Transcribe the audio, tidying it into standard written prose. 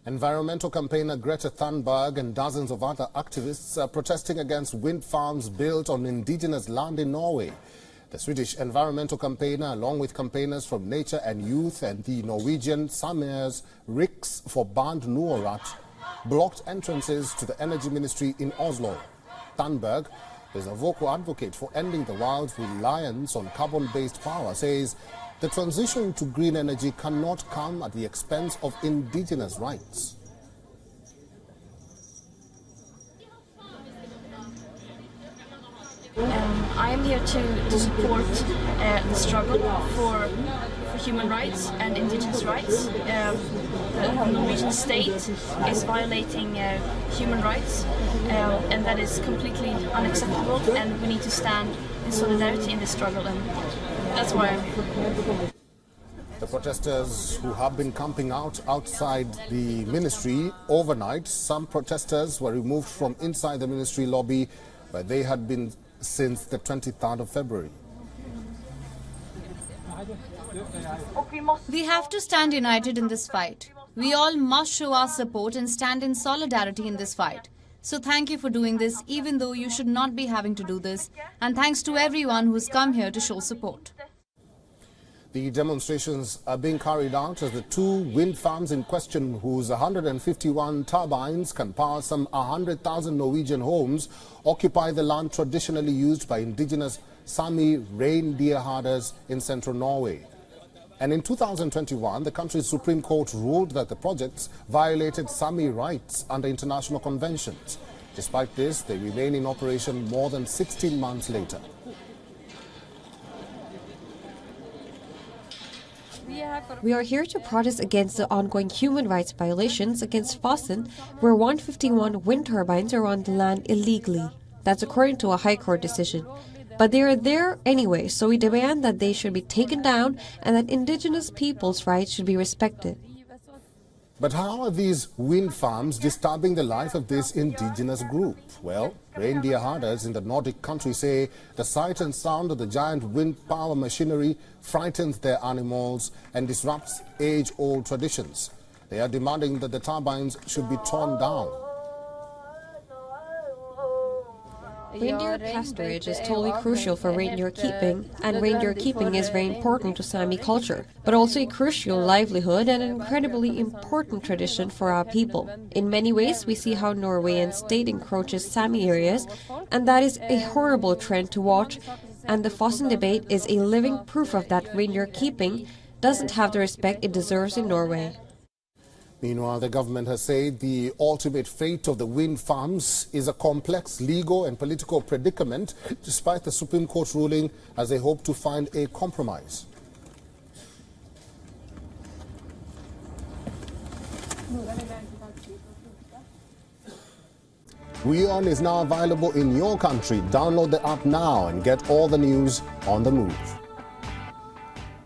Environmental campaigner Greta Thunberg and dozens of other activists are protesting against wind farms built on indigenous land in Norway. The Swedish environmental campaigner, along with campaigners from Nature and Youth and the Norwegian Sameers Riks for Band Norat, blocked entrances to the Energy Ministry in Oslo. Thunberg, who is a vocal advocate for ending the world's reliance on carbon-based power, says the transition to green energy cannot come at the expense of indigenous rights. I am here to support the struggle for human rights and indigenous rights. The Norwegian state is violating human rights, and that is completely unacceptable, and we need to stand in solidarity in this struggle, and that's why I'm here. The protesters who have been camping outside the ministry overnight, some protesters were removed from inside the ministry lobby where they had been since the 23rd of February. We have to stand united in this fight. We all must show our support and stand in solidarity in this fight. So thank you for doing this, even though you should not be having to do this. And thanks to everyone who's come here to show support. The demonstrations are being carried out as the two wind farms in question, whose 151 turbines can power some 100,000 Norwegian homes, occupy the land traditionally used by indigenous Sami reindeer herders in central Norway. And in 2021, the country's Supreme Court ruled that the projects violated Sami rights under international conventions. Despite this, they remain in operation more than 16 months later. We are here to protest against the ongoing human rights violations against Fosen, where 151 wind turbines are on the land illegally. That's according to a High Court decision. But they are there anyway, so we demand that they should be taken down and that indigenous people's rights should be respected. But how are these wind farms disturbing the life of this indigenous group? Well, reindeer herders in the Nordic country say the sight and sound of the giant wind power machinery frightens their animals and disrupts age-old traditions. They are demanding that the turbines should be torn down. Reindeer pasturage is totally crucial for reindeer keeping, and reindeer keeping is very important to Sami culture, but also a crucial livelihood and an incredibly important tradition for our people. In many ways, we see how Norwegian state encroaches Sami areas, and that is a horrible trend to watch, and the Fosen debate is a living proof of that reindeer keeping doesn't have the respect it deserves in Norway. Meanwhile, the government has said the ultimate fate of the wind farms is a complex legal and political predicament, despite the Supreme Court ruling, as they hope to find a compromise. WION is now available in your country. Download the app now and get all the news on the move.